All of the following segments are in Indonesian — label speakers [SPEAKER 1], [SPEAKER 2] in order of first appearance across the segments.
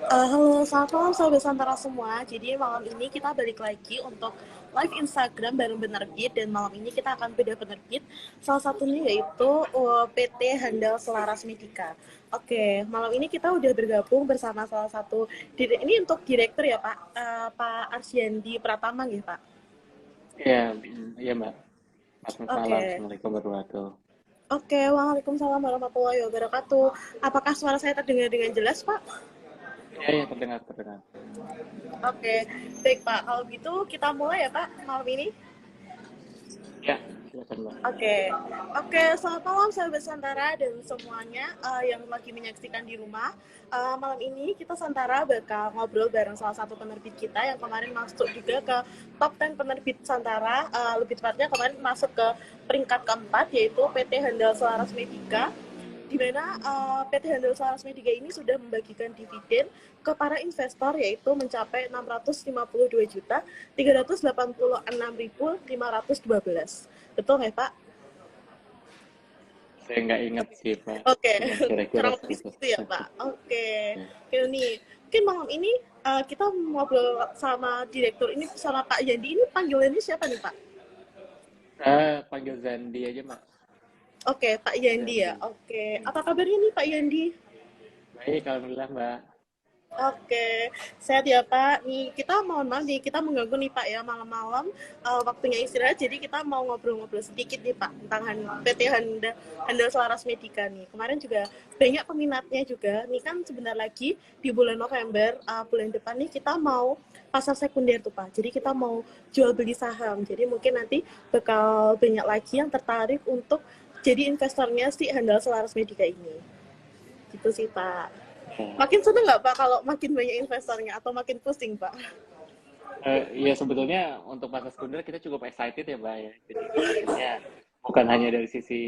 [SPEAKER 1] Halo, selamat malam Sobat Santara semua. Jadi malam ini kita balik lagi untuk live Instagram bareng penerbit dan malam ini kita akan bedah penerbit. Salah satunya yaitu PT Handal Selaras Medika. Oke, malam ini kita udah bergabung bersama salah satu ini untuk direktur ya Pak, Pak Arsyandi Pratama ya Pak.
[SPEAKER 2] Iya, iya Mbak. Selamat malam.
[SPEAKER 1] Oke.
[SPEAKER 2] Assalamualaikum warahmatullahi wabarakatuh.
[SPEAKER 1] Oke, Waalaikumsalam warahmatullahi wabarakatuh. Apakah suara saya terdengar dengan jelas, Pak?
[SPEAKER 2] Iya, iya, terdengar, terdengar.
[SPEAKER 1] Oke, baik Pak. Kalau gitu kita mulai ya Pak malam ini.
[SPEAKER 2] Iya, silakan Mbak.
[SPEAKER 1] Oke, selamat malam sahabat Santara dan semuanya yang lagi menyaksikan di rumah. Malam ini kita Santara bakal ngobrol bareng salah satu penerbit kita yang kemarin masuk juga ke top 10 penerbit Santara. Lebih tepatnya kemarin masuk ke peringkat keempat yaitu PT Handal Selaras Medika, di mana PT Handal Selaras Medika ini sudah membagikan dividen ke para investor yaitu mencapai 652.386.512. Betul nggak Pak?
[SPEAKER 2] Saya nggak ingat sih Pak.
[SPEAKER 1] Oke,
[SPEAKER 2] Cuman kira-kira
[SPEAKER 1] kurang lebih
[SPEAKER 2] segitu.
[SPEAKER 1] segitu ya Pak. Oke,
[SPEAKER 2] Ya.
[SPEAKER 1] oke nih. Mungkin malam ini kita ngobrol sama direktur ini sama Pak Yandi. Ini panggilannya siapa nih Pak?
[SPEAKER 2] Panggil Zandi aja Mbak.
[SPEAKER 1] Oke, Pak Yandi ya.
[SPEAKER 2] Zandi.
[SPEAKER 1] Oke,
[SPEAKER 2] Hmm.
[SPEAKER 1] apa kabarnya nih Pak Yandi?
[SPEAKER 2] Baik, alhamdulillah Mbak.
[SPEAKER 1] Oke, sehat ya Pak. Nih kita mohon maaf nih kita mengganggu nih Pak ya malam-malam waktunya istirahat. Jadi kita mau ngobrol-ngobrol sedikit nih Pak tentang PT Handal Selaras Medika nih. Kemarin juga banyak peminatnya juga. Nih kan sebentar lagi di bulan November bulan depan nih kita mau pasar sekunder tuh Pak. Jadi kita mau jual beli saham. Jadi mungkin nanti bakal banyak lagi yang tertarik untuk jadi investornya si Handal Selaras Medika ini. Gitu sih Pak.
[SPEAKER 2] Ya.
[SPEAKER 1] Makin seneng nggak Pak kalau makin banyak investornya atau makin pusing Pak?
[SPEAKER 2] Iya sebetulnya untuk pasar sekunder kita cukup excited ya Mbak ya. Jadi artinya bukan hanya dari sisi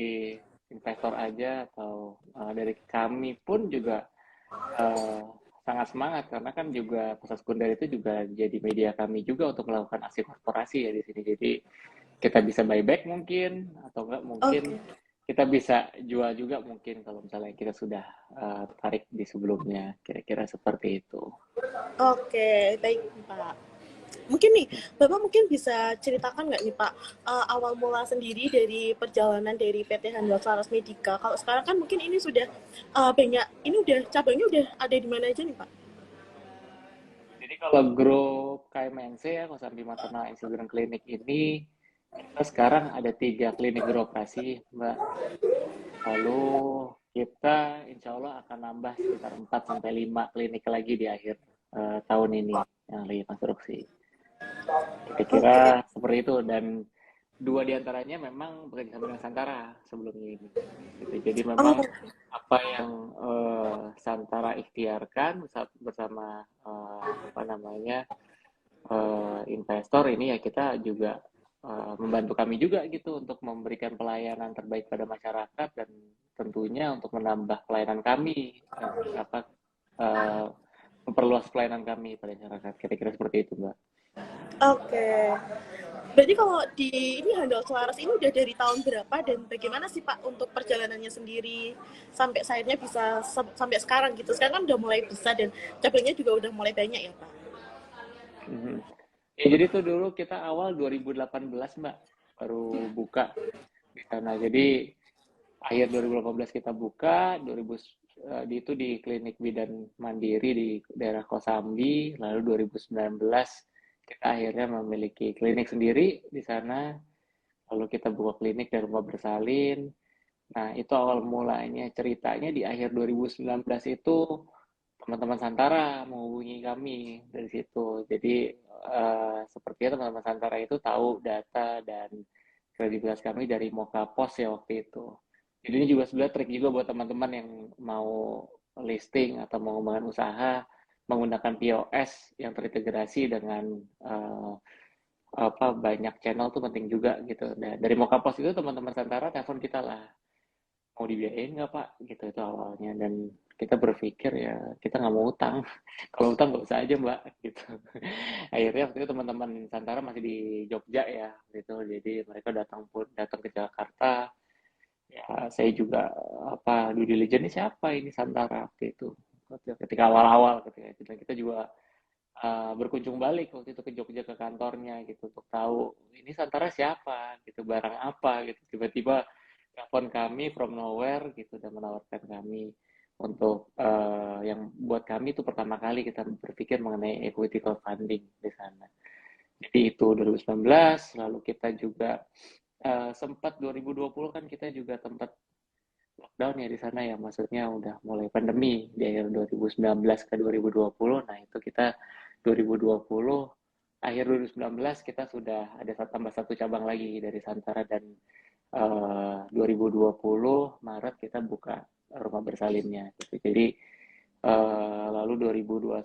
[SPEAKER 2] investor aja atau dari kami pun juga eh, sangat semangat karena kan juga pasar sekunder itu juga jadi media kami juga untuk melakukan aksi korporasi ya di sini. Jadi kita bisa buyback mungkin atau enggak mungkin
[SPEAKER 1] Oke,
[SPEAKER 2] kita bisa jual juga mungkin kalau misalnya kita sudah tarik di sebelumnya. Kira-kira seperti itu.
[SPEAKER 1] oke, baik Pak. Mungkin nih, Bapak mungkin bisa ceritakan nggak nih Pak, awal mula sendiri dari perjalanan dari PT Handal Selaras Medika. Kalau sekarang kan mungkin ini sudah banyak, ini udah cabangnya udah ada di mana aja nih Pak?
[SPEAKER 2] Jadi kalau grup KMNC ya, Kosambi Maternal and Children Clinic ini kita sekarang ada 3 klinik beroperasi, Mbak. Lalu kita insya Allah akan nambah sekitar 4 sampai 5 klinik lagi di akhir tahun ini yang lagi konstruksi.
[SPEAKER 1] Oke,
[SPEAKER 2] Kira-kira seperti itu dan dua diantaranya memang bekerja sama dengan Santara sebelumnya ini. Gitu. Jadi
[SPEAKER 1] oh,
[SPEAKER 2] memang apa yang Santara ikhtiarkan bersama apa namanya investor ini ya kita juga membantu kami juga gitu untuk memberikan pelayanan terbaik pada masyarakat dan tentunya untuk menambah pelayanan kami apa uh, memperluas pelayanan kami pada masyarakat kira-kira seperti itu Mbak.
[SPEAKER 1] oke. Berarti kalau di ini Handal Selaras ini udah dari tahun berapa dan bagaimana sih Pak untuk perjalanannya sendiri sampai akhirnya bisa sampai sekarang gitu. Sekarang kan udah mulai besar dan cabangnya juga udah mulai banyak ya Pak.
[SPEAKER 2] Mhm. Ya, jadi tuh dulu kita awal 2018 Mbak baru buka di sana. Jadi akhir 2018 kita buka, 2000 itu di klinik bidan mandiri di daerah Kosambi, lalu 2019 kita akhirnya memiliki klinik sendiri di sana, lalu kita buka klinik di rumah bersalin. Nah, itu awal mulanya ceritanya di akhir 2019 itu teman-teman Santara menghubungi kami dari situ. Jadi sepertinya teman-teman Santara itu tahu data dan kredibilitas kami dari Moka Pos ya waktu itu. Jadi ini juga sebenarnya trik juga buat teman-teman yang mau listing atau mau mengembangkan usaha menggunakan POS yang terintegrasi dengan uh, apa banyak channel tuh penting juga gitu. Nah, dari Moka Pos itu teman-teman Santara telepon kita lah mau dibiayain nggak Pak gitu itu awalnya dan kita berpikir ya kita nggak mau utang kalau utang nggak usah aja Mbak gitu akhirnya waktu itu teman-teman Santara masih di Jogja ya gitu jadi mereka datang ke Jakarta ya saya juga apa due diligence ini siapa ini Santara waktu itu ketika awal-awal kita juga berkunjung balik waktu itu ke Jogja ke kantornya gitu untuk tahu ini Santara siapa gitu, barang apa gitu, tiba-tiba telepon kami from nowhere gitu dan menawarkan kami untuk yang buat kami itu pertama kali kita berpikir mengenai equity crowdfunding di sana. Jadi itu 2019, lalu kita juga sempat 2020 kan kita juga tempat lockdown ya di sana ya, maksudnya udah mulai pandemi di akhir 2019 ke 2020. Nah, itu kita 2020 akhir 2019 kita sudah ada tambah satu cabang lagi dari Santara dan 2020 Maret kita buka rumah bersalinnya gitu. Jadi lalu 2021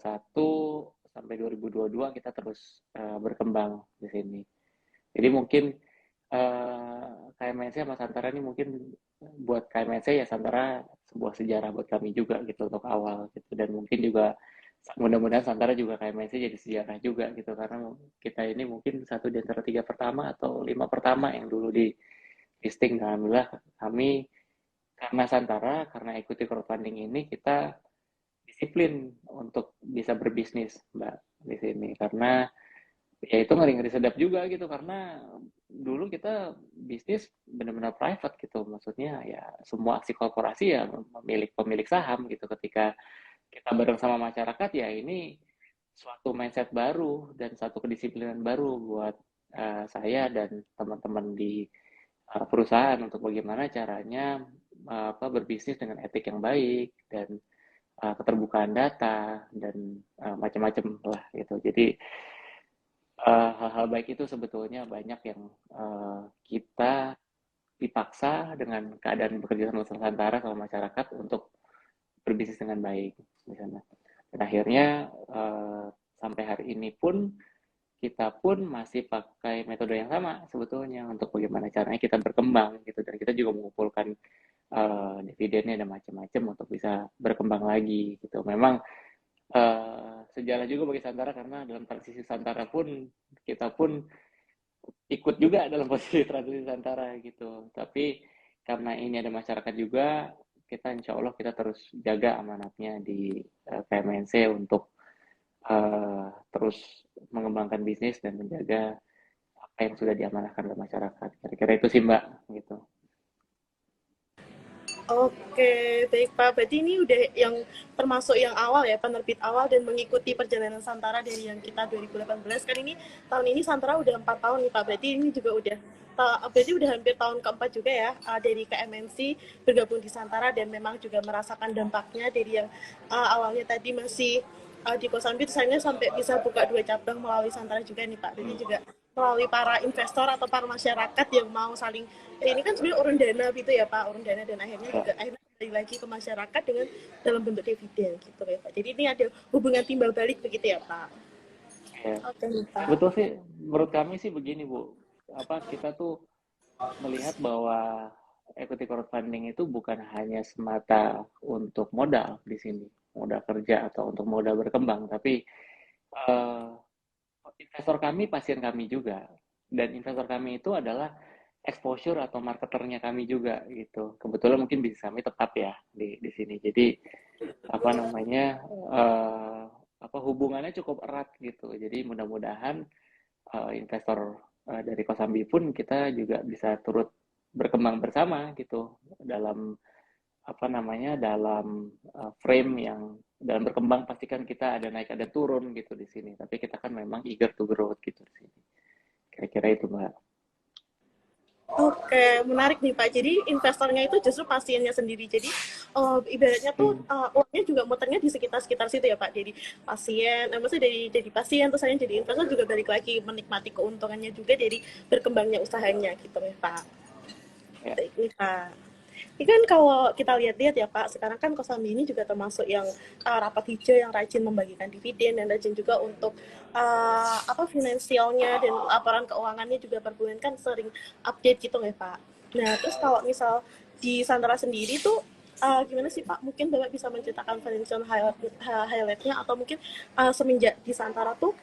[SPEAKER 2] sampai 2022 kita terus berkembang di sini. Jadi mungkin KMNC sama Santara ini mungkin buat KMNC ya Santara sebuah sejarah buat kami juga gitu untuk awal gitu, dan mungkin juga mudah-mudahan Santara juga KMNC jadi sejarah juga gitu karena kita ini mungkin satu di antara 3 pertama atau 5 pertama yang dulu di listing. Dan alhamdulillah kami karena Santara, karena equity crowdfunding ini kita disiplin untuk bisa berbisnis Mbak di sini, karena ya itu ngeri-ngeri sedap juga gitu karena dulu kita bisnis benar-benar private gitu, maksudnya ya semua aksi korporasi ya pemilik saham gitu. Ketika kita bareng sama masyarakat ya ini suatu mindset baru dan satu kedisiplinan baru buat saya dan teman-teman di perusahaan untuk bagaimana caranya berbisnis dengan etik yang baik dan keterbukaan data dan macam-macam lah gitu. Jadi hal-hal baik itu sebetulnya banyak yang kita dipaksa dengan keadaan bekerja sama Nusantara sama masyarakat untuk berbisnis dengan baik di sana. Dan akhirnya sampai hari ini pun kita pun masih pakai metode yang sama sebetulnya untuk bagaimana caranya kita berkembang gitu, dan kita juga mengumpulkan dividennya dan macam-macam untuk bisa berkembang lagi gitu. Memang sejarah juga bagi Santara karena dalam transisi Santara pun kita pun ikut juga dalam posisi transisi Santara gitu. Tapi karena ini ada masyarakat juga, kita insya Allah kita terus jaga amanatnya di KMNC untuk terus mengembangkan bisnis dan menjaga apa yang sudah diamanahkan oleh masyarakat. Kira-kira itu sih Mbak gitu.
[SPEAKER 1] Oke, baik Pak. Berarti ini udah yang termasuk yang awal ya, penerbit awal dan mengikuti perjalanan Santara dari yang kita 2018. Kan ini tahun ini Santara udah 4 tahun nih Pak. Berarti ini juga berarti udah hampir tahun keempat juga ya dari KMNC bergabung di Santara dan memang juga merasakan dampaknya dari yang awalnya tadi masih di Kosambi, sayangnya sampai bisa buka 2 cabang melalui Santara juga nih Pak. Berarti juga melalui para investor atau para masyarakat yang mau saling ini kan sebenarnya urun dana gitu ya Pak, urun dana dan akhirnya juga kembali lagi ke masyarakat dengan dalam bentuk dividen gitu ya Pak. Jadi ini ada hubungan timbal balik begitu ya Pak.
[SPEAKER 2] Ya.
[SPEAKER 1] Oke Pak.
[SPEAKER 2] Betul sih, menurut kami sih begini Bu, kita tuh melihat bahwa equity crowdfunding itu bukan hanya semata untuk modal di sini, modal kerja atau untuk modal berkembang, tapi investor kami pasien kami juga, dan investor kami itu adalah exposure atau marketernya kami juga gitu. Kebetulan mungkin bisnis kami tetap ya di sini. Jadi hubungannya cukup erat gitu. Jadi mudah-mudahan investor dari Kosambi pun kita juga bisa turut berkembang bersama gitu dalam dalam frame yang dalam berkembang pastikan kita ada naik ada turun gitu di sini, tapi kita kan memang eager to growth gitu di sini. Kira-kira itu Mbak.
[SPEAKER 1] Oke, menarik nih Pak. Jadi investornya itu justru pasiennya sendiri. Jadi ibaratnya tuh uangnya juga muternya di sekitar situ ya Pak. Jadi pasien, maksudnya dari pasien terus saya jadi investor juga balik lagi menikmati keuntungannya juga dari berkembangnya usahanya gitu ya Pak.
[SPEAKER 2] Ya.
[SPEAKER 1] Ini Pak. Ini kan kalau kita lihat-lihat ya Pak, sekarang kan Kosambi ini juga termasuk yang rapat hijau yang rajin membagikan dividen dan rajin juga untuk finansialnya dan laporan keuangannya juga per bulan kan sering update gitu ya Pak. Nah terus kalau misal di Santara sendiri tuh gimana sih Pak? Mungkin Bapak bisa menceritakan financial highlight-nya atau mungkin semenjak di Santara tuh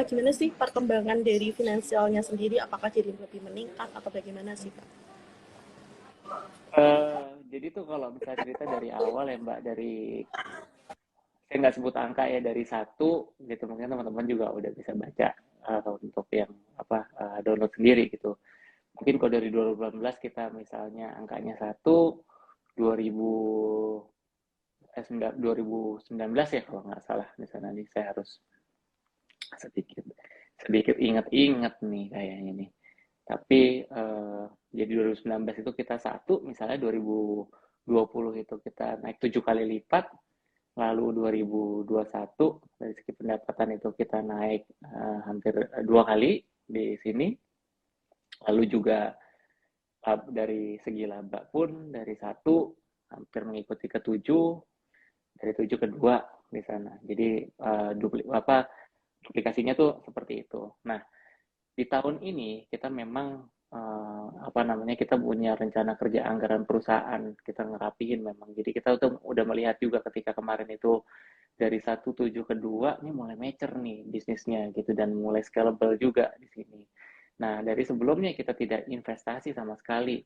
[SPEAKER 1] gimana sih perkembangan dari finansialnya sendiri? Apakah jadi lebih meningkat atau bagaimana sih Pak?
[SPEAKER 2] Jadi tuh kalau bisa cerita dari awal ya Mbak, dari nggak sebut angka ya, dari satu gitu, mungkin teman-teman juga udah bisa baca untuk yang download sendiri gitu. Mungkin kalau dari 2018 kita misalnya angkanya 1, 2000 2019 ya kalau nggak salah, di sana nih saya harus sedikit sedikit ingat-ingat nih kayaknya nih. Tapi jadi 2019 itu kita 1, misalnya 2020 itu kita naik 7 kali lipat, lalu 2021 dari segi pendapatan itu kita naik hampir 2 kali di sini. Lalu juga dari segi laba pun dari 1 hampir mengikuti ke 7, dari 7 ke 2 di sana. Jadi duplikasinya tuh seperti itu. Nah, di tahun ini kita memang kita punya rencana kerja anggaran perusahaan, kita ngerapihin memang. Jadi kita tuh udah melihat juga ketika kemarin itu dari 1,7 ke 2 ini mulai mature nih bisnisnya gitu, dan mulai scalable juga di sini. Nah, dari sebelumnya kita tidak investasi sama sekali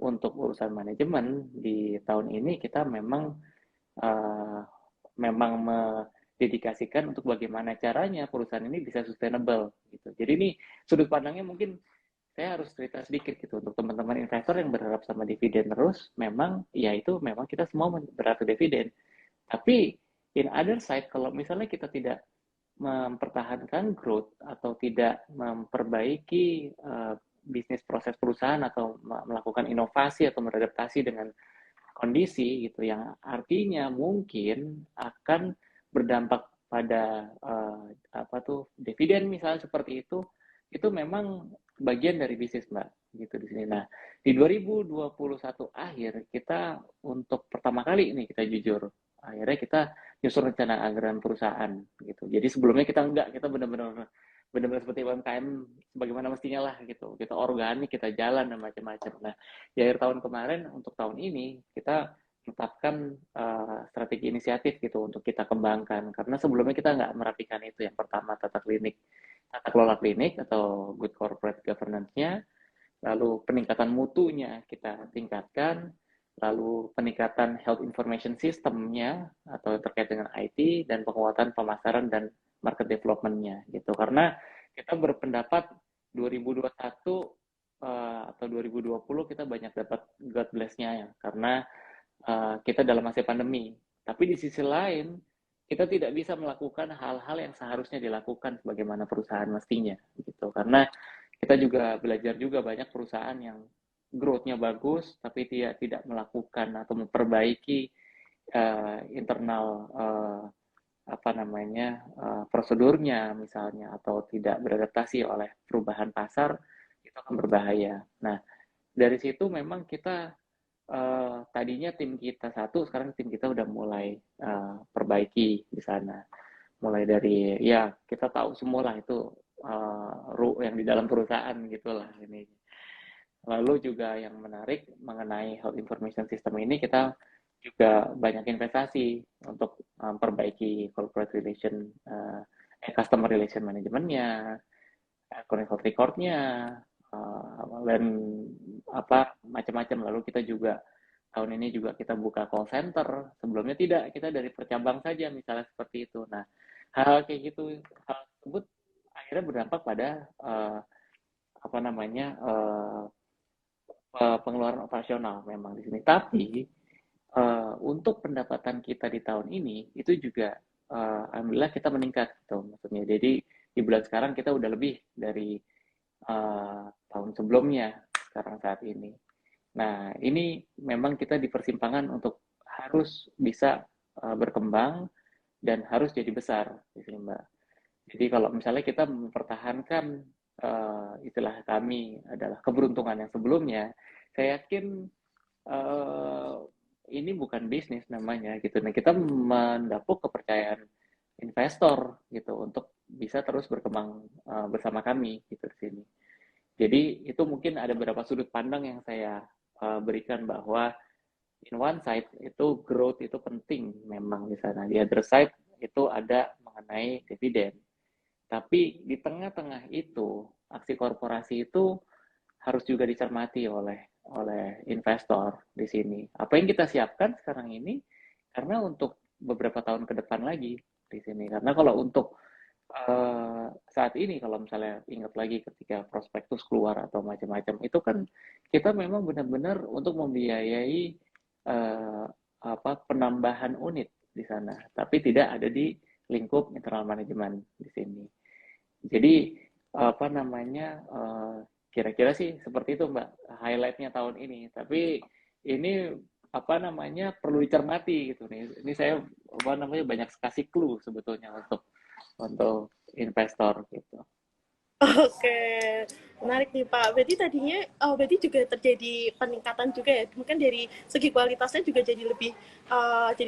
[SPEAKER 2] untuk urusan manajemen, di tahun ini kita memang uh, dedikasikan untuk bagaimana caranya perusahaan ini bisa sustainable gitu. Jadi ini sudut pandangnya mungkin saya harus cerita sedikit gitu untuk teman-teman investor yang berharap sama dividen terus. Memang ya itu memang kita semua berharap dividen. Tapi in other side, kalau misalnya kita tidak mempertahankan growth atau tidak memperbaiki bisnis proses perusahaan atau melakukan inovasi atau beradaptasi dengan kondisi gitu, yang artinya mungkin akan berdampak pada dividen misalnya seperti itu memang bagian dari bisnis Mbak gitu di sini. Nah, di 2021 akhir kita untuk pertama kali ini kita jujur akhirnya kita nyusun rencana anggaran perusahaan gitu. Jadi sebelumnya kita benar-benar seperti UMKM sebagaimana mestinya lah gitu. Kita organik, kita jalan dan macam-macam. Nah, di akhir tahun kemarin untuk tahun ini kita tetapkan strategi inisiatif gitu untuk kita kembangkan, karena sebelumnya kita nggak merapikan itu. Yang pertama tata kelola klinik atau good corporate governance-nya, lalu peningkatan mutunya kita tingkatkan, lalu peningkatan health information system-nya atau terkait dengan IT, dan penguatan pemasaran dan market development-nya gitu. Karena kita berpendapat 2021 atau 2020 kita banyak dapat God bless-nya ya, karena kita dalam masa pandemi. Tapi di sisi lain kita tidak bisa melakukan hal-hal yang seharusnya dilakukan sebagaimana perusahaan mestinya gitu. Karena kita juga belajar juga banyak perusahaan yang growth-nya bagus tapi dia tidak melakukan atau memperbaiki internal prosedurnya misalnya, atau tidak beradaptasi oleh perubahan pasar, itu akan berbahaya. Nah, dari situ memang kita tadinya tim kita 1, sekarang tim kita udah mulai perbaiki di sana. Mulai dari ya kita tahu semua lah itu yang di dalam perusahaan gitulah ini. Lalu juga yang menarik mengenai health information system ini, kita juga banyak investasi untuk memperbaiki corporate relation, customer relation manajemennya, health record-nya, dan macam-macam. Lalu kita juga tahun ini juga kita buka call center. Sebelumnya tidak, kita dari percabang saja misalnya seperti itu. Nah, hal kayak gitu, hal tersebut akhirnya berdampak pada pengeluaran operasional memang di sini. Tapi untuk pendapatan kita di tahun ini itu juga alhamdulillah kita meningkat gitu maksudnya. Jadi di bulan sekarang kita udah lebih dari tahun sebelumnya sekarang saat ini. Nah, ini memang kita di persimpangan untuk harus bisa berkembang dan harus jadi besar di sini, Mbak. Jadi kalau misalnya kita mempertahankan istilah kami adalah keberuntungan yang sebelumnya, saya yakin ini bukan bisnis namanya gitu. Nah, kita mendapuk kepercayaan investor gitu untuk bisa terus berkembang bersama kami gitu di sini. Jadi itu mungkin ada beberapa sudut pandang yang saya berikan, bahwa in one side itu growth itu penting memang di sana. Di other side itu ada mengenai dividen. Tapi di tengah-tengah itu aksi korporasi itu harus juga dicermati oleh investor di sini. Apa yang kita siapkan sekarang ini, karena untuk beberapa tahun ke depan lagi di sini. Karena kalau untuk saat ini kalau misalnya ingat lagi ketika prospektus keluar atau macam-macam itu kan kita memang benar-benar untuk membiayai eh, apa penambahan unit di sana, tapi tidak ada di lingkup internal manajemen di sini. Jadi apa namanya kira-kira sih seperti itu Mbak highlightnya tahun ini. Tapi ini apa namanya perlu dicermati gitu nih. Ini saya apa namanya banyak kasih clue sebetulnya untuk investor gitu.
[SPEAKER 1] Oke, menarik nih Pak. Berarti tadinya, berarti juga terjadi peningkatan juga ya. Mungkin dari segi kualitasnya juga jadi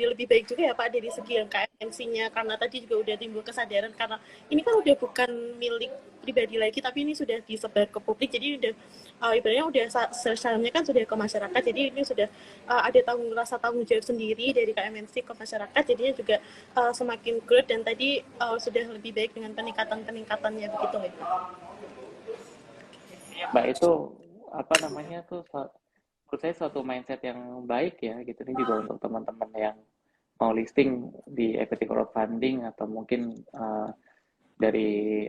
[SPEAKER 1] lebih baik juga ya Pak dari segi yang KMC-nya. Karena tadi juga udah timbul kesadaran karena ini kan udah bukan milik pribadi lagi, tapi ini sudah disebar ke publik. Jadi udah ibaratnya udah seharusnya kan sudah ke masyarakat. Jadi ini sudah ada rasa tanggung jawab sendiri dari KMNC ke masyarakat. Jadinya juga semakin growth dan tadi sudah lebih baik dengan peningkatannya begitu ya Pak.
[SPEAKER 2] Iya Mbak itu apa namanya tuh menurut saya suatu mindset yang baik ya gitu. Ini juga untuk teman-teman yang mau listing di equity crowdfunding atau mungkin dari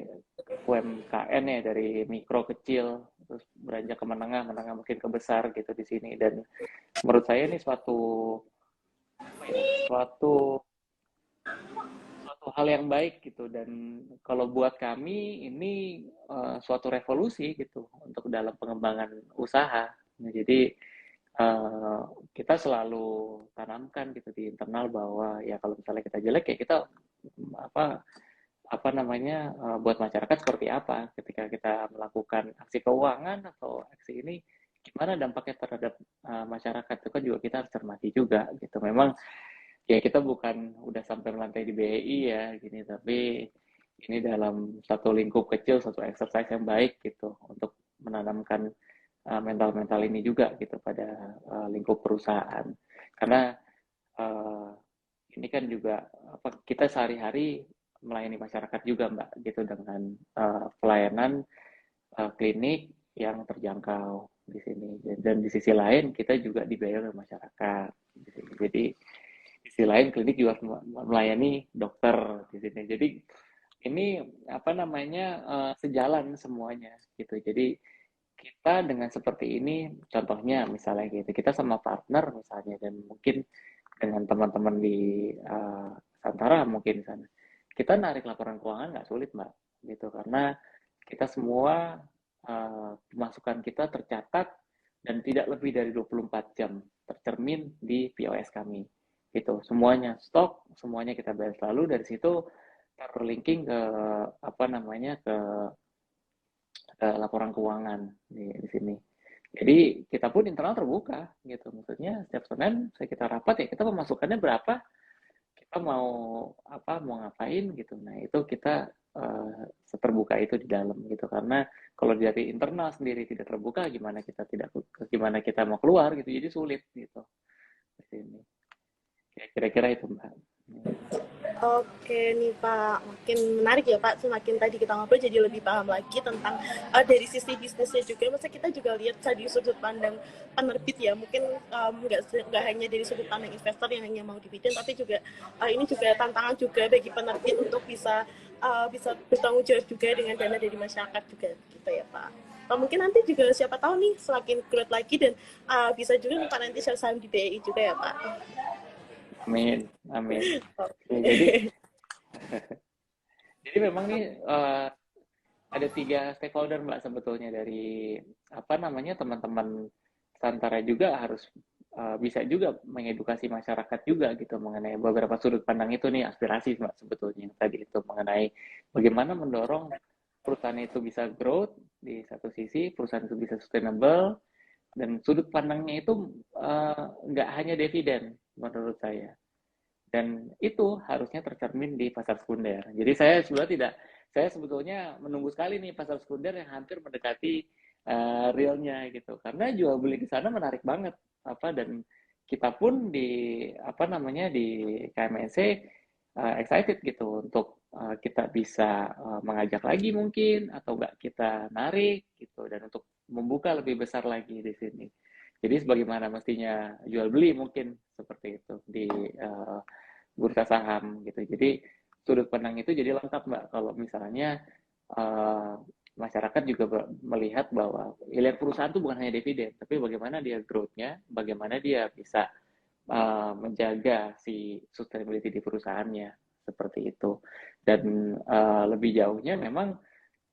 [SPEAKER 2] UMKM ya dari mikro kecil terus beranjak ke menengah mungkin ke besar gitu di sini dan menurut saya ini suatu hal yang baik gitu dan kalau buat kami ini suatu revolusi gitu untuk dalam pengembangan usaha. Nah, jadi uh, kita selalu tanamkan gitu di internal bahwa ya kalau misalnya kita jelek ya kita apa apa namanya buat masyarakat seperti apa ketika kita melakukan aksi keuangan atau aksi ini gimana dampaknya terhadap masyarakat itu kan juga kita harus cermati juga gitu memang ya kita bukan udah sampai melantai di BI ya gini tapi ini dalam satu lingkup kecil satu exercise yang baik gitu untuk menanamkan mental-mental ini juga gitu pada lingkup perusahaan karena uh, ini kan juga apa kita sehari-hari melayani masyarakat juga Mbak gitu dengan pelayanan klinik yang terjangkau di sini dan di sisi lain kita juga dibayar oleh masyarakat di sini. Jadi di sisi lain klinik juga melayani dokter di sini. Jadi ini apa namanya sejalan semuanya gitu. Jadi kita dengan seperti ini contohnya misalnya gitu kita sama partner misalnya dan mungkin dengan teman-teman di Santara mungkin sana kita narik laporan keuangan nggak sulit mbak gitu karena kita semua pemasukan kita tercatat dan tidak lebih dari 24 jam tercermin di POS kami gitu semuanya stok semuanya kita bayar selalu dari situ terlinking ke apa namanya ke laporan keuangan di sini. Jadi kita pun internal terbuka gitu. Maksudnya setiap Senin kita rapat ya kita pemasukannya berapa, kita mau apa, mau ngapain gitu. Nah itu kita terbuka itu di dalam gitu. Karena kalau dari internal sendiri tidak terbuka, gimana kita mau keluar gitu. Jadi sulit gitu di sini. Kira-kira itu Mbak.
[SPEAKER 1] Oke nih Pak, makin menarik ya Pak. Semakin tadi kita ngobrol jadi lebih paham lagi tentang dari sisi bisnisnya juga. Masa kita juga lihat dari sudut pandang penerbit ya. Mungkin nggak hanya dari sudut pandang investor yang hanya mau dividend, tapi juga ini juga tantangan juga bagi penerbit untuk bisa bertanggung jawab juga dengan dana dari masyarakat juga gitu ya Pak. Mungkin nanti juga siapa tahu nih semakin growth lagi dan bisa juga Pak nanti share saham di BRI juga ya Pak.
[SPEAKER 2] Amin, amin. Ya,
[SPEAKER 1] Oke.
[SPEAKER 2] jadi memang nih ada 3 stakeholder Mbak sebetulnya dari apa namanya teman-teman Santara juga harus bisa juga mengedukasi masyarakat juga gitu mengenai beberapa sudut pandang itu nih aspirasi Mbak sebetulnya tadi itu mengenai bagaimana mendorong perusahaan itu bisa growth di satu sisi perusahaan itu bisa sustainable dan sudut pandangnya itu nggak hanya dividen menurut saya dan itu harusnya tercermin di pasar sekunder. Jadi saya sebetulnya menunggu sekali nih pasar sekunder yang hampir mendekati realnya gitu. Karena jual beli di sana menarik banget apa dan kita pun di apa namanya di KMSC excited gitu untuk kita bisa mengajak lagi mungkin atau enggak kita narik gitu dan untuk membuka lebih besar lagi di sini. Jadi sebagaimana mestinya jual beli mungkin seperti itu di bursa saham gitu. Jadi sudut pandang itu jadi lengkap Mbak kalau misalnya uh, masyarakat juga melihat bahwa lihat perusahaan itu bukan hanya dividen, tapi bagaimana dia growth-nya, bagaimana dia bisa menjaga si sustainability di perusahaannya seperti itu. Dan lebih jauhnya memang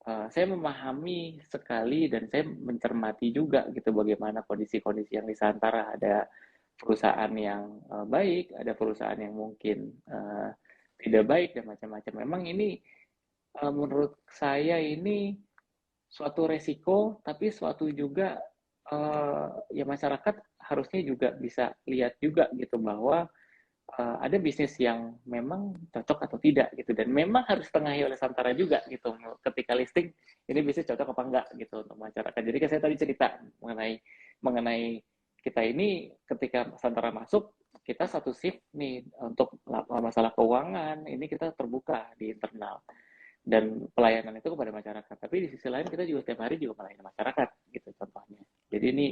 [SPEAKER 2] saya memahami sekali dan saya mencermati juga gitu bagaimana kondisi-kondisi yang di Santara. Ada perusahaan yang baik, ada perusahaan yang mungkin tidak baik dan macam-macam. Memang ini menurut saya ini suatu resiko, tapi suatu juga ya masyarakat harusnya juga bisa lihat juga gitu bahwa ada bisnis yang memang cocok atau tidak gitu, dan memang harus ditengahi oleh Santara juga gitu ketika listing ini bisnis cocok apa enggak gitu untuk masyarakat. Jadi kan saya tadi cerita mengenai mengenai kita ini ketika Santara masuk, kita satu shift nih untuk masalah keuangan ini kita terbuka di internal dan pelayanan itu kepada masyarakat. Tapi di sisi lain kita juga setiap hari juga melayani masyarakat gitu contohnya. Jadi ini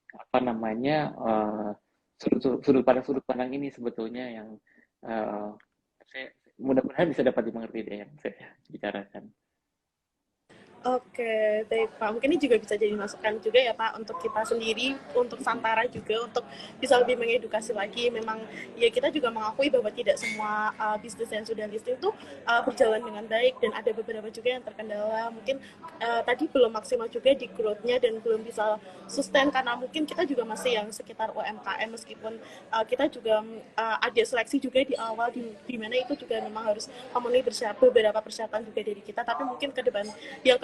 [SPEAKER 2] apa namanya sudut pandang ini sebetulnya yang saya mudah-mudahan bisa dapat dimengerti deh yang saya bicarakan.
[SPEAKER 1] Oke, baik Pak. Mungkin ini juga bisa jadi masukan juga ya Pak untuk kita sendiri, untuk Santara juga untuk bisa lebih mengedukasi lagi. Memang ya kita juga mengakui bahwa tidak semua bisnis yang sudah listing itu berjalan dengan baik dan ada beberapa juga yang terkendala. Mungkin tadi belum maksimal juga di growth-nya dan belum bisa sustain karena mungkin kita juga masih yang sekitar UMKM meskipun kita juga ada seleksi juga di awal di mana itu juga memang harus memenuhi beberapa persyaratan juga dari kita. Tapi mungkin ke depan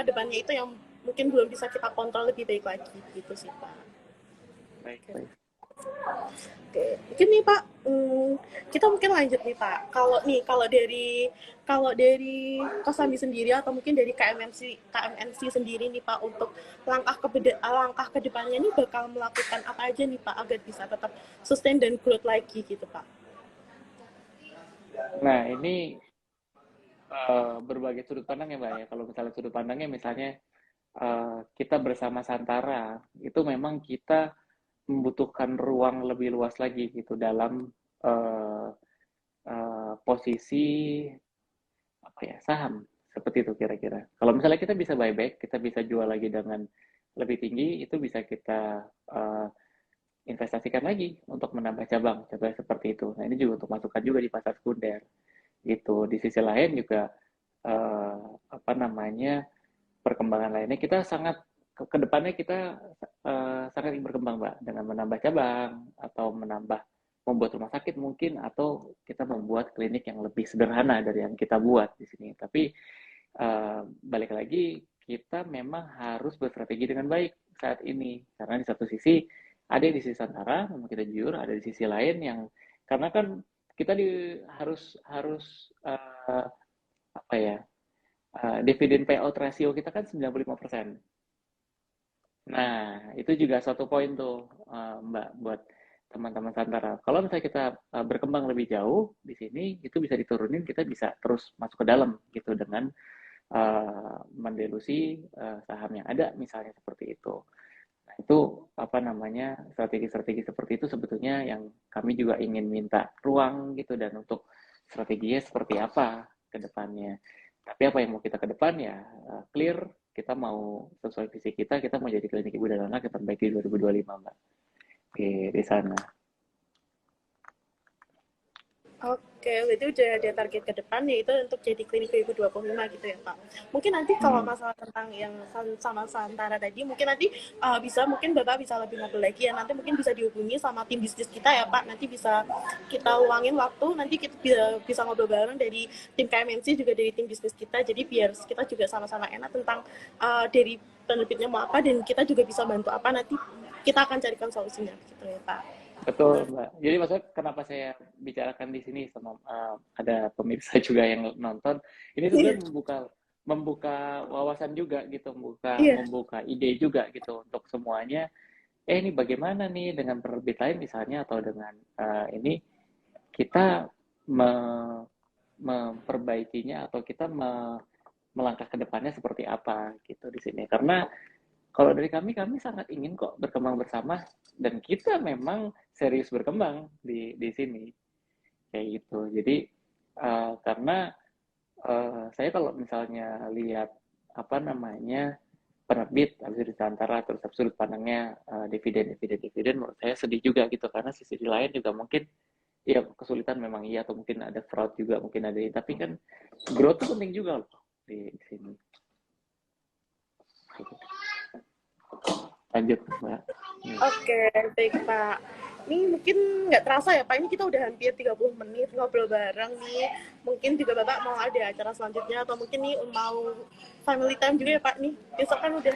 [SPEAKER 1] kedepannya itu yang mungkin belum bisa kita kontrol lebih baik lagi gitu sih Pak.
[SPEAKER 2] Baik, baik.
[SPEAKER 1] Oke, mungkin nih Pak, kita mungkin lanjut nih Pak. Kalau dari Kosambi sendiri atau mungkin dari KMNC sendiri nih Pak untuk langkah ke depannya nih bakal melakukan apa aja nih Pak agar bisa tetap sustain dan growth lagi gitu Pak.
[SPEAKER 2] Nah ini berbagai sudut pandang ya Mbak ya. Kalau misalnya sudut pandangnya misalnya kita bersama Santara itu memang kita membutuhkan ruang lebih luas lagi gitu dalam uh, posisi apa ya saham seperti itu kira-kira. Kalau misalnya kita bisa buyback, kita bisa jual lagi dengan lebih tinggi, itu bisa kita investasikan lagi untuk menambah cabang, contohnya seperti itu. Nah ini juga untuk masukan juga di pasar sekunder gitu. Di sisi lain juga apa namanya perkembangan lainnya kita sangat ke depannya kita sangat ingin berkembang Mbak dengan menambah cabang atau membuat rumah sakit mungkin atau kita membuat klinik yang lebih sederhana dari yang kita buat di sini. Tapi balik lagi kita memang harus berstrategi dengan baik saat ini karena di satu sisi ada di sisi Santara memang kita jujur, ada di sisi lain yang karena kan kita harus harus apa ya dividen payout ratio kita kan 95%. Nah, itu juga suatu poin tuh Mbak buat teman-teman Santara. Kalau misalnya kita berkembang lebih jauh di sini, itu bisa diturunin, kita bisa terus masuk ke dalam gitu dengan mendelusi saham yang ada misalnya seperti itu. Nah, itu apa namanya strategi-strategi seperti itu sebetulnya yang kami juga ingin minta ruang gitu dan untuk strateginya seperti apa ke depannya. Tapi apa yang mau kita ke depan ya clear kita mau sesuai visi kita mau jadi klinik ibu dan anak yang terbaik di 2025 Mbak. Oke, di sana.
[SPEAKER 1] Oke, berarti udah ada target ke depan yaitu untuk jadi klinik 2025 gitu ya Pak. Mungkin nanti kalau masalah tentang yang sama Santara tadi, mungkin nanti mungkin Bapak bisa lebih ngobrol lagi ya. Nanti mungkin bisa dihubungi sama tim bisnis kita ya Pak. Nanti bisa kita luangin waktu, nanti kita bisa ngobrol bareng dari tim KMNC juga dari tim bisnis kita. Jadi biar kita juga sama-sama enak tentang dari penerbitnya mau apa dan kita juga bisa bantu apa nanti kita akan carikan solusinya gitu ya Pak.
[SPEAKER 2] Betul, Mbak. Jadi maksudnya kenapa saya bicarakan di sini sama ada pemirsa juga yang nonton, ini sebenarnya membuka wawasan juga gitu,
[SPEAKER 1] Iya.
[SPEAKER 2] membuka ide juga gitu untuk semuanya. Ini bagaimana nih dengan penerbit lain misalnya atau dengan ini kita memperbaikinya atau kita melangkah ke depannya seperti apa gitu di sini. Karena kalau dari kami sangat ingin kok berkembang bersama dan kita memang serius berkembang di sini. kayak gitu. Jadi karena saya kalau misalnya lihat apa namanya penerbit habis itu antara terus sudut pandangnya dividen menurut saya sedih juga gitu karena sisi lain juga mungkin ya kesulitan memang iya atau mungkin ada fraud juga mungkin ada tapi kan growth itu penting juga loh di sini. Lanjut Mbak.
[SPEAKER 1] Oke, baik Pak. Ini mungkin nggak terasa ya Pak, ini kita udah hampir 30 menit ngobrol bareng nih. Mungkin juga Bapak mau ada acara selanjutnya atau mungkin nih mau family time juga ya Pak nih. Besok kan udah.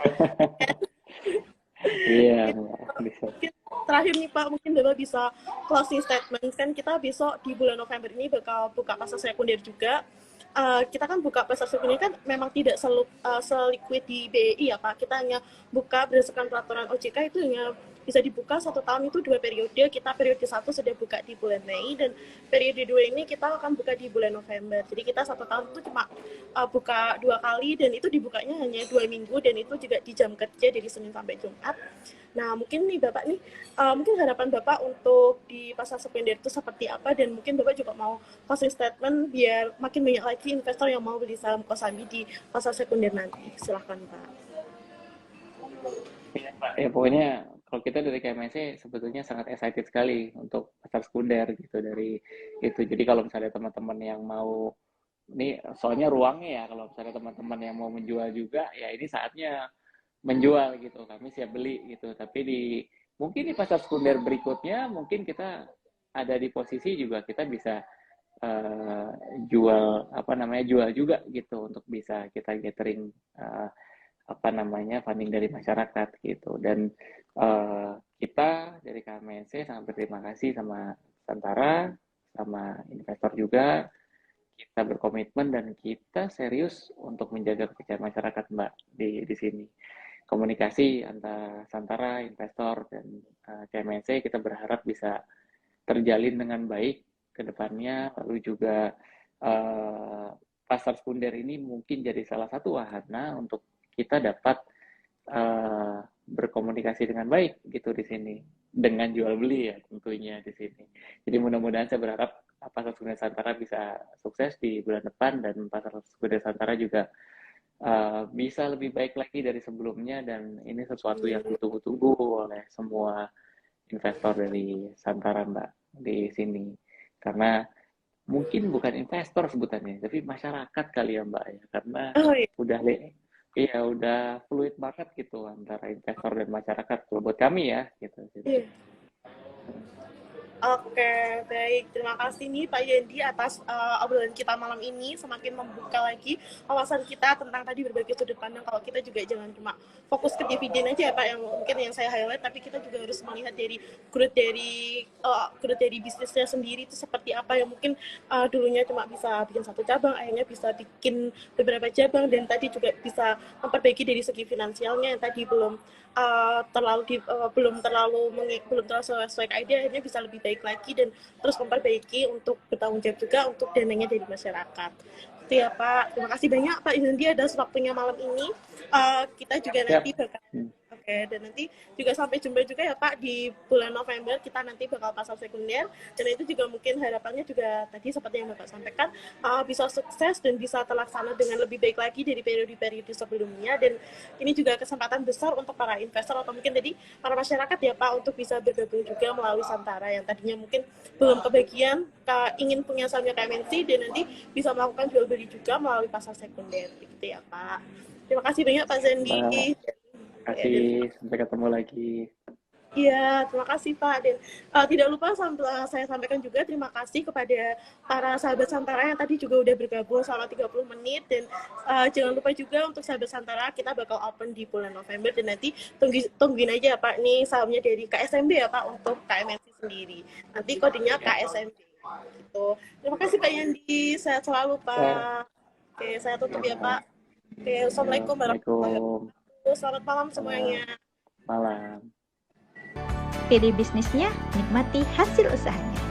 [SPEAKER 2] Iya, bisa.
[SPEAKER 1] Mungkin terakhir nih Pak, mungkin Bapak bisa closing statement. Kan kita besok di bulan November ini bakal buka pasar sekunder juga. Kita kan buka pasar sekunder kan memang tidak seliquid di BI ya Pak. Kita hanya buka berdasarkan peraturan OJK itu hanya bisa dibuka 1 tahun itu 2 periode. Kita periode 1 sudah buka di bulan Mei dan periode 2 ini kita akan buka di bulan November. Jadi kita 1 tahun itu cuma buka 2 kali dan itu dibukanya hanya 2 minggu dan itu juga di jam kerja dari Senin sampai Jumat. Nah, mungkin nih Bapak nih, mungkin harapan Bapak untuk di pasar sekunder itu seperti apa dan mungkin Bapak juga mau closing statement biar makin banyak lagi investor yang mau beli saham Kosambi di pasar sekunder nanti. Silahkan Pak.
[SPEAKER 2] Ya, Pak. Ya pokoknya kalau kita dari KMSC sebetulnya sangat excited sekali untuk pasar sekunder gitu dari itu. Jadi kalau misalnya teman-teman yang mau ini soalnya ruangnya ya kalau misalnya teman-teman yang mau menjual juga ya ini saatnya menjual gitu kami siap beli gitu tapi mungkin di pasar sekunder berikutnya mungkin kita ada di posisi juga kita bisa jual apa namanya jual juga gitu untuk bisa kita gathering apa namanya funding dari masyarakat gitu dan kita dari KMNC sangat berterima kasih sama Santara sama investor juga kita berkomitmen dan kita serius untuk menjaga kepercayaan masyarakat Mbak di sini komunikasi antara Santara, investor, dan KMNC kita berharap bisa terjalin dengan baik ke depannya. Lalu juga pasar sekunder ini mungkin jadi salah satu wahana untuk kita dapat berkomunikasi dengan baik gitu di sini dengan jual beli ya tentunya di sini. Jadi mudah-mudahan saya berharap pasar sekunder Santara bisa sukses di bulan depan dan pasar sekunder Santara juga bisa lebih baik lagi dari sebelumnya dan ini sesuatu yang ditunggu-tunggu oleh semua investor dari Santara Mbak di sini karena mungkin bukan investor sebutannya tapi masyarakat kali ya Mbak ya karena udah fluid banget gitu antara investor dan masyarakat kalau buat kami ya gitu.
[SPEAKER 1] Oke, baik. Terima kasih nih Pak Yendi atas obrolan kita malam ini. Semakin membuka lagi wawasan kita tentang tadi berbagai sudut pandang. Kalau kita juga jangan cuma fokus ke dividen aja ya Pak, yang mungkin yang saya highlight, tapi kita juga harus melihat dari growth dari bisnisnya sendiri itu seperti apa. Yang mungkin dulunya cuma bisa bikin 1 cabang, akhirnya bisa bikin beberapa cabang, dan tadi juga bisa memperbaiki dari segi finansialnya yang tadi belum terlalu sesuai kaidah, akhirnya bisa lebih baik lagi dan terus memperbaiki untuk bertanggung jawab juga untuk dananya dari masyarakat. Itu ya Pak. Terima kasih banyak Pak Yendi atas waktunya malam ini. Kita juga nanti bakal dan nanti juga sampai jumpa juga ya Pak di bulan November kita nanti bakal pasar sekunder dan itu juga mungkin harapannya juga tadi seperti yang Bapak sampaikan bisa sukses dan bisa terlaksana dengan lebih baik lagi dari periode-periode sebelumnya dan ini juga kesempatan besar untuk para investor atau mungkin tadi para masyarakat ya Pak untuk bisa bergabung juga melalui Santara yang tadinya mungkin belum kebagian ingin punya sahamnya KMNC dan nanti bisa melakukan jual beli juga melalui pasar sekunder gitu ya Pak. Terima kasih banyak Pak Zendi.
[SPEAKER 2] Terima kasih, sampai ketemu lagi.
[SPEAKER 1] Iya, terima kasih Pak. Dan tidak lupa saya sampaikan juga terima kasih kepada para sahabat Santara yang tadi juga udah bergabung selama 30 menit. Dan jangan lupa juga untuk sahabat Santara, kita bakal open di bulan November. Dan nanti tungguin aja Pak, nih sahamnya dari KSMB ya Pak, untuk KMNC sendiri. Nanti kodenya KSMB. Gitu. Terima kasih Pak Yandi, sehat selalu Pak. Oke, saya tutup ya Pak. Oke, Assalamualaikum warahmatullahi wabarakatuh. Selamat malam semuanya.
[SPEAKER 2] Malam.
[SPEAKER 3] Pilih bisnisnya, nikmati hasil usahanya.